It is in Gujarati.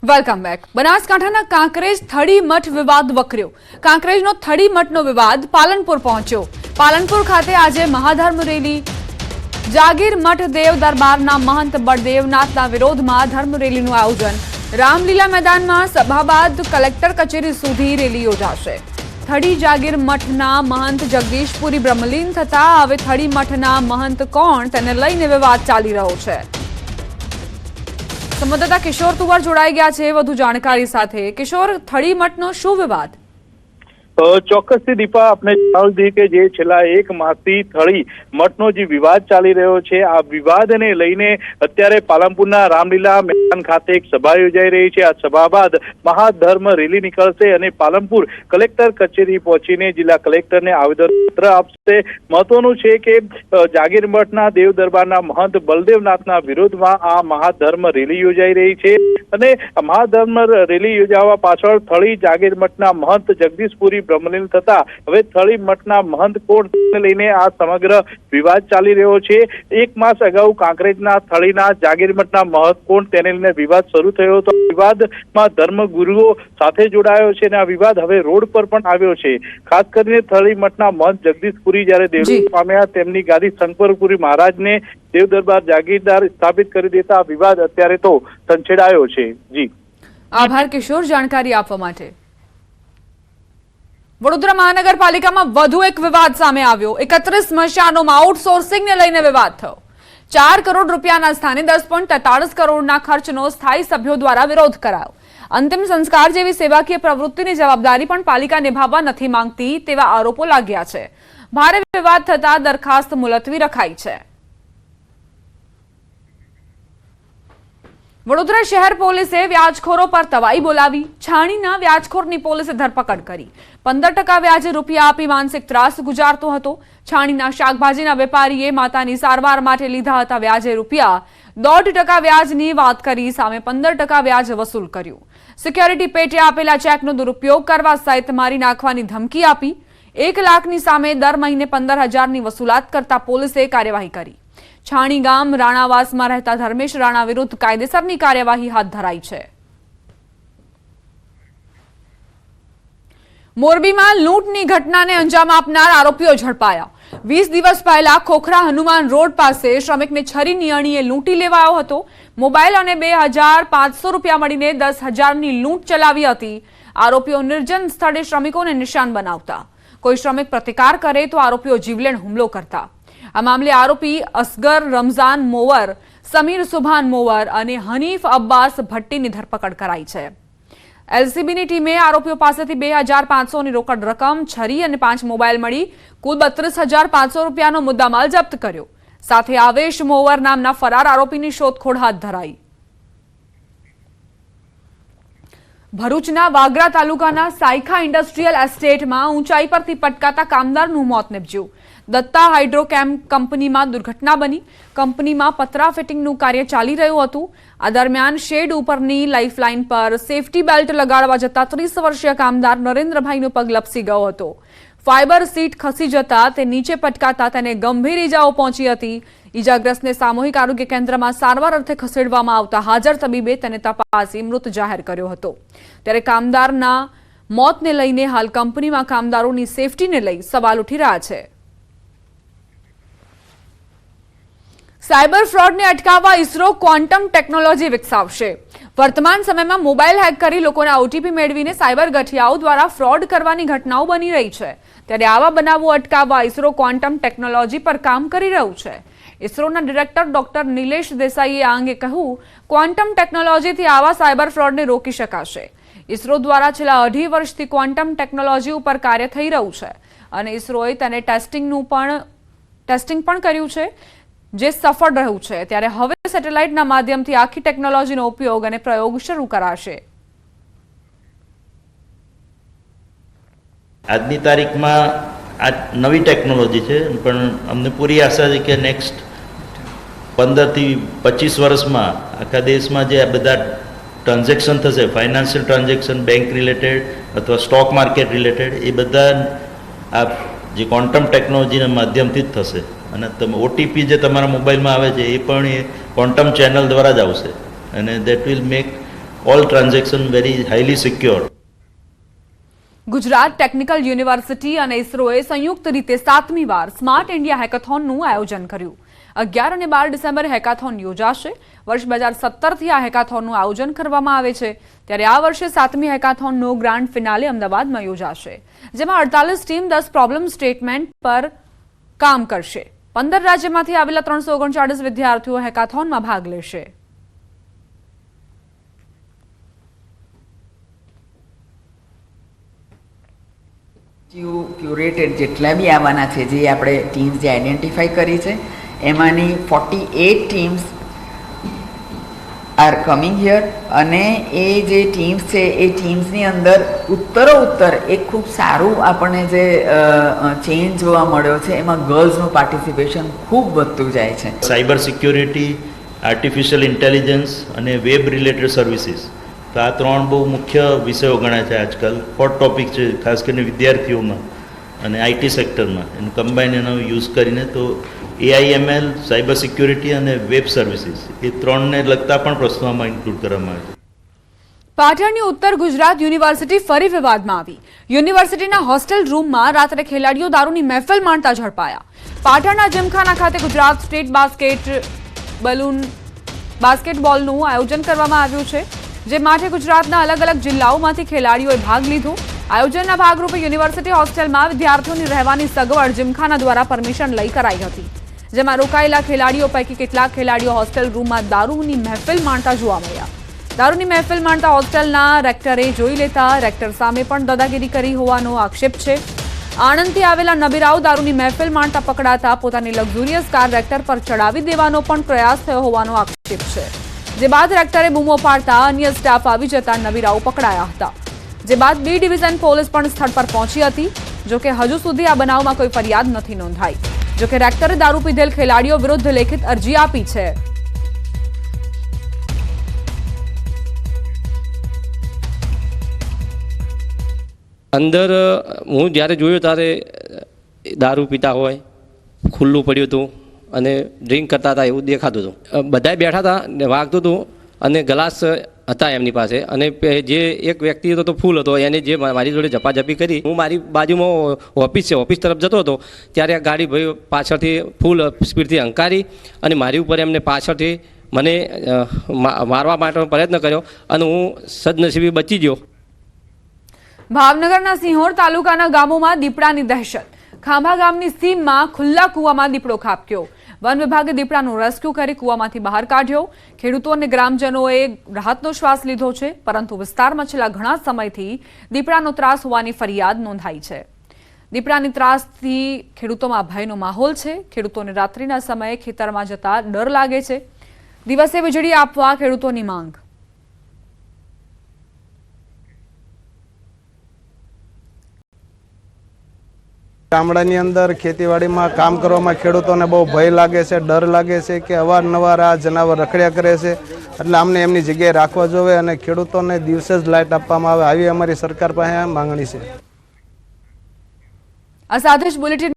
Welcome back. બનાસકાંઠાના કાંકરેજ થડી મઠ વિવાદ વકર્યો. કાંકરેજનો થડી મઠનો વિવાદ પાલનપુર પહોંચ્યો. પાલનપુર ખાતે આજે મહાધર્મ રેલી જાગીર મઠ દેવ દરબારના મહંત બળદેવનાથના વિરોધમાં ધર્મ રેલીનું આયોજન. રામલીલા મેદાનમાં સભા બાદ કલેક્ટર કચેરી સુધી રેલી યોજાશે. થડી જાગીર મઠના મહંત જગદીશપુરી બ્રહ્મલીન થતા હવે થડી મઠના મહંત કોણ તેને લઈને વિવાદ ચાલી રહ્યો છે. સંવાદદાતા કિશોર તુવર જોડાઈ ગયા છે વધુ જાણકારી સાથે. કિશોર, થડી મઠનો શું વિવાદ? ચોક્કસથી દીપા, આપણે જણાવી દઈએ કે જે છેલ્લા એક માસથી થડી મઠનો જે વિવાદ ચાલી રહ્યો છે, આ વિવાદને લઈને અત્યારે પાલનપુરના રામલીલા મેદાન ખાતે એક સભા યોજાઈ રહી છે. આ સભા બાદ મહાધર્મ રેલી નીકળશે અને પાલનપુર કલેક્ટર કચેરી પહોંચીને જિલ્લા કલેક્ટરને આવેદનપત્ર આપશે. મહત્વનું છે કે જાગીર મઠના દેવ દરબારના મહંત બળદેવનાથના વિરોધમાં આ મહાધર્મ રેલી યોજાઈ રહી છે અને મહાધર્મ રેલી યોજાવા પાછળ થડી જાગીર મઠના મહંત જગદીશપુરી બ્રહ્મલીન થતા હવે થડી મઠના મહંત કોણને લઈને આ સમગ્ર વિવાદ ચાલી રહ્યો છે. એક માસ અગાઉ કાંકરેજના થડીના જાગીર મઠના મહંત કોણ તેને લઈને વિવાદ શરૂ થયો હતો. વિવાદમાં ધર્મગુરુઓ સાથે જોડાયો છે અને આ વિવાદ હવે રોડ પર પણ આવ્યો છે. ખાસ કરીને થડી મઠના મહંત જગદીશપુરી જ્યારે દેવલોક પામ્યા, તેમની ગાદી શંકરપુરી મહારાજને દેવ દરબાર જાગીરદાર સ્થાપિત કરી દેતા આ વિવાદ અત્યારે તો સંછેડાયો છે. જી આભાર કિશોર, જાણકારી આપવા માટે. વડોદરા મહાનગરપાલિકામાં વધુ એક વિવાદ સામે આવ્યો. 31 સ્મશાનોમાં આઉટસોર્સિંગને લઈને વિવાદ થયો. 4 કરોડ રૂપિયાના સ્થાને 10.43 કરોડના ખર્ચનો સ્થાયી સભ્યો દ્વારા વિરોધ કરાયો. અંતિમ સંસ્કાર જેવી સેવાકીય પ્રવૃત્તિની જવાબદારી પણ પાલિકા નિભાવવા નથી માંગતી તેવા આરોપો લાગ્યા છે. ભારે વિવાદ થતા દરખાસ્ત મુલતવી રખાઈ છે. વડોદરા શહેર પોલીસે વ્યાજખોરો પર તવાઈ બોલાવી. છાણીના વ્યાજખોરની પોલીસે ધરપકડ કરી. 15% વ્યાજે રૂપિયા આપી માનસિક ત્રાસ ગુજારતો હતો. છાણીના શાકભાજીના વેપારીએ માતાની સારવાર માટે લીધા હતા વ્યાજે રૂપિયા. 1.5% વ્યાજની વાત કરી સામે 15% વ્યાજ વસૂલ કર્યું. સિક્યોરિટી પેટે આપેલા ચેકનો દુરુપયોગ કરવા સહિત મારી નાખવાની ધમકી આપી. 1 લાખની સામે દર મહિને 15,000ની વસૂલાત કરતા પોલીસે કાર્યવાહી કરી. છાણી ગામ રાણાવાસમાં રહેતા ધર્મેશ રાણા વિરુદ્ધ કાયદેસરની કાર્યવાહી હાથ ધરાઈ છે. મોરબીમાં લૂંટની ઘટનાને અંજામ આપનાર આરોપીઓ ઝડપાયા. 20 દિવસ પહેલા ખોખરા હનુમાન રોડ પાસે શ્રમિકને છરીની અણીએ લૂંટી લેવાયો હતો. મોબાઈલ અને 2,500 રૂપિયા મળીને 10,000ની લૂંટ ચલાવી હતી. આરોપીઓ નિર્જન સ્થળે શ્રમિકોને નિશાન બનાવતા. કોઈ શ્રમિક પ્રતિકાર કરે તો આરોપીઓ જીવલેણ હુમલો કરતા. આ મામલે આરોપી અસગર રમઝાન મોવર, સમીર સુભાન મોવર અને હનીફ અબ્બાસ ભટ્ટીની ધરપકડ કરાઈ છે. એલસીબીની ટીમે આરોપીઓ પાસેથી 2,500ની રોકડ રકમ, છરી અને 5 મોબાઈલ મળી કુલ 32,500 રૂપિયાનો મુદ્દામાલ જપ્ત કર્યો. સાથે આવેશ મોવર નામના ફરાર આરોપીની શોધખોળ હાથ ધરાઈ. ભરૂચના વાગરા તાલુકાના સાયખા ઇન્ડસ્ટ્રીયલ એસ્ટેટમાં ઊંચાઈ પરથી પટકાતા કામદારનું મોત નીપજ્યું. દત્તા હાઇડ્રોકેમ કંપનીમાં દુર્ઘટના બની. કંપનીમાં પતરા ફિટિંગનું કાર્ય ચાલી રહ્યું હતું. આ દરમિયાન શેડ ઉપરની લાઇફલાઇન પર સેફટી બેલ્ટ લગાડવા જતા 30 વર્ષીય કામદાર નરેન્દ્રભાઈનો પગ લપસી ગયો હતો. ફાઇબર સીટ ખસી જતા તે નીચે પટકાતા તેને ગંભીર ઈજાઓ પહોંચી હતી. ઈજાગ્રસ્તને સામૂહિક આરોગ્ય કેન્દ્રમાં સારવાર અર્થે ખસેડવામાં આવતા હાજર તબીબે તેને તપાસી મૃત જાહેર કર્યો હતો. ત્યારે કામદારના મોતને લઈને હાલ કંપનીમાં કામદારોની સેફટીને લઈ સવાલ ઉઠી રહ્યા છે. સાયબર ફ્રોડને અટકાવવા ઇસરો ક્વોન્ટમ ટેકનોલોજી વિકસાવશે. વર્તમાન સમયમાં મોબાઈલ હેક કરી લોકોના ઓટીપી મેળવીને સાયબર ગઠિયાઓ દ્વારા ફ્રોડ કરવાની ઘટનાઓ બની રહી છે. ત્યારે આવા બનાવો અટકાવવા ઇસરો ક્વોન્ટમ ટેકનોલોજી પર કામ કરી રહ્યું છે. ઇસરોના ડિરેક્ટર ડોક્ટર નિલેશ દેસાઈએ આ અંગે કહ્યું, ક્વોન્ટમ ટેકનોલોજીથી આવા સાયબર ફ્રોડને રોકી શકાશે. ઇસરો દ્વારા છેલ્લા 2.5 વર્ષથી ક્વોન્ટમ ટેકનોલોજી ઉપર કાર્ય થઈ રહ્યું છે અને ઇસરોએ તેને ટેસ્ટિંગ પણ કર્યું છે, જે સફળ રહ્યું છે. ત્યારે હવે સેટેલાઇટના માધ્યમથી આખી ટેકનોલોજીનો ઉપયોગ અને પ્રયોગ શરૂ કરાશે. આજની તારીખમાં આ નવી ટેકનોલોજી છે, પણ અમને પૂરી આશા છે કે નેક્સ્ટ 15 થી 25 વર્ષમાં આખા દેશમાં જે આ બધા ટ્રાન્ઝેક્શન થશે, ફાઇનાન્શિયલ ટ્રાન્ઝેક્શન, બેંક રિલેટેડ અથવા સ્ટોક માર્કેટ રિલેટેડ, એ બધા આ જે ક્વોન્ટમ ટેકનોલોજીના માધ્યમથી જ થશે. અને તમે ઓટીપી જે તમારા મોબાઈલમાં આવે છે એ પણ એ ક્વોન્ટમ ચેનલ દ્વારા જ આવશે અને that will make all transaction very highly secure. Gujarat technical university અને ઇસરોએ સંયુક્ત રીતે 7મી વાર સ્માર્ટ ઇન્ડિયા હેકાથોનનું આયોજન કર્યું. 11 અને 12 ડિસેમ્બરે હેકાથોન યોજાશે. વર્ષ 2017થી આ હેકાથોનનું આયોજન કરવામાં આવે છે. ત્યારે આ વર્ષે 7મી હેકાથોનનો ગ્રાન્ડ ફિનાલે અમદાવાદમાં યોજાશે, જેમાં 48 ટીમ 10 પ્રોબ્લેમ સ્ટેટમેન્ટ પર કામ કરશે. 15 રાજ્યમાંથી આવેલા 339 વિદ્યાર્થીઓ હેકાથોનમાં ભાગ લેશે. ક્યુરેટેડ જેટલા બી આવવાના છે, જે આપણે ટીમ્સ જે આઈડેન્ટિફાઈ કરી છે, એમાંની 48 ટીમ્સ આર કમિંગ હિયર. અને એ જે ટીમ્સ છે એ ટીમ્સની અંદર ઉત્તરોત્તર એક ખૂબ સારું આપણને જે ચેન્જ જોવા મળ્યો છે, એમાં ગર્લ્સનું પાર્ટિસિપેશન ખૂબ વધતું જાય છે. સાયબર સિક્યોરિટી, આર્ટિફિશિયલ ઇન્ટેલિજન્સ અને વેબ રિલેટેડ સર્વિસીસ, તો આ 3 બહુ મુખ્ય વિષયો ગણાય છે આજકાલ. હોટ ટોપિક છે ખાસ કરીને વિદ્યાર્થીઓમાં અને આઈટી સેક્ટરમાં. એનું કમ્બાઈન એનો યુઝ કરીને તો AIML, સાયબર સિક્યોરિટી અને વેબ સર્વિસીસ, એ 3ને લગતા પણ પ્રશ્નો આમાં ઇન્ક્લુડ કરવામાં આવે છે. પાટણની ઉત્તર ગુજરાત યુનિવર્સિટી ફરી વિવાદમાં આવી. યુનિવર્સિટીના હોસ્ટેલ રૂમમાં રાત્રે ખેલાડીઓ દારૂની મહેફિલ માણતા ઝડપાયા. પાટણના જીમખાના ખાતે ગુજરાત સ્ટેટ બાસ્કેટબોલનું આયોજન કરવામાં આવ્યું છે, જે માટે ગુજરાતના અલગ અલગ જિલ્લાઓમાંથી ખેલાડીઓએ ભાગ લીધો. આયોજનના ભાગરૂપે યુનિવર્સિટી હોસ્ટેલમાં વિદ્યાર્થીઓની રહેવાની સગવડ જીમખાના દ્વારા પરમિશન લઈ કરાઈ હતી, જેમાં રોકાયેલા ખેલાડીઓ પૈકી કેટલાક ખેલાડીઓ હોસ્ટેલ રૂમમાં દારૂની મહેફિલ માણતા જોવા મળ્યા. દારૂની મહેફિલ માણતા હોસ્ટેલના રેક્ટરે જોઈ લેતા રેક્ટર સામે પણ દાદાગીરી કરી હોવાનો આક્ષેપ છે. આણંદથી આવેલા નબીરાઓ દારૂની મહેફિલ માણતા પકડાતા પોતાની લક્ઝુરિયસ કાર રેક્ટર પર ચડાવી દેવાનો પણ પ્રયાસ થયો હોવાનો આક્ષેપ છે, જે બાદ રેક્ટરે બૂમો પાડતા અન્ય સ્ટાફ આવી જતા નબીરાઓ પકડાયા હતા. જે બાદ B ડિવિઝન પોલીસ પણ સ્થળ પર પહોંચી હતી. જોકે હજુ સુધી આ બનાવમાં કોઈ ફરિયાદ નથી નોંધાઈ. જોકે રેક્ટરે દારૂ પીધેલ ખેલાડીઓ વિરુદ્ધ લેખિત અરજી આપી છે. અંદર હું જ્યારે જોયું ત્યારે દારૂ પીતા હોય, ખુલ્લું પડ્યું હતું અને ડ્રિંક કરતા હતા એવું દેખાતું હતું. બધાય બેઠા હતા ને વાગતું હતું અને ગ્લાસ હતા એમની પાસે. અને જે એક વ્યક્તિ હતો તો ફૂલ હતો, એને જે મારી જોડે ઝપાઝપી કરી. હું મારી બાજુમાં ઓફિસ છે, ઓફિસ તરફ જતો હતો ત્યારે આ ગાડી ભાઈ પાછળથી ફૂલ સ્પીડથી હંકારી અને મારી ઉપર એમને પાછળથી મને મારવા માટેનો પ્રયત્ન કર્યો અને હું સદનસીબે બચી ગયો. ભાવનગરના સિંહોર તાલુકાના ગામોમાં દીપડાની દહેશત. ખાંભા ગામની સીમમાં ખુલ્લા કૂવામાં દીપડો ખાબક્યો. વન વિભાગે દીપડાનું રેસ્ક્યુ કરી કૂવામાંથી બહાર કાઢ્યો. ખેડૂતો અને ગ્રામજનોએ રાહતનો શ્વાસ લીધો છે, પરંતુ વિસ્તારમાં છેલ્લા ઘણા સમયથી દીપડાનો ત્રાસ હોવાની ફરિયાદ નોંધાઈ છે. દીપડાની ત્રાસથી ખેડૂતોમાં ભયનો માહોલ છે. ખેડૂતોને રાત્રિના સમયે ખેતરમાં જતા ડર લાગે છે. દિવસે વીજળી આપવા ખેડૂતોની માંગ. ગામડાની અંદર ખેતીવાડીમાં કામ કરવામાં ખેડૂતોને બહુ ભય લાગે છે, ડર લાગે છે કે અવારનવાર આ જનાવર રખડ્યા કરે છે. એટલે અમને એમની જગ્યાએ રાખવા જોઈએ અને ખેડૂતોને દિવસે જ લાઇટ આપવામાં આવે, આવી અમારી સરકાર પાસે માંગણી છે. આ સાથે જ બુલેટિન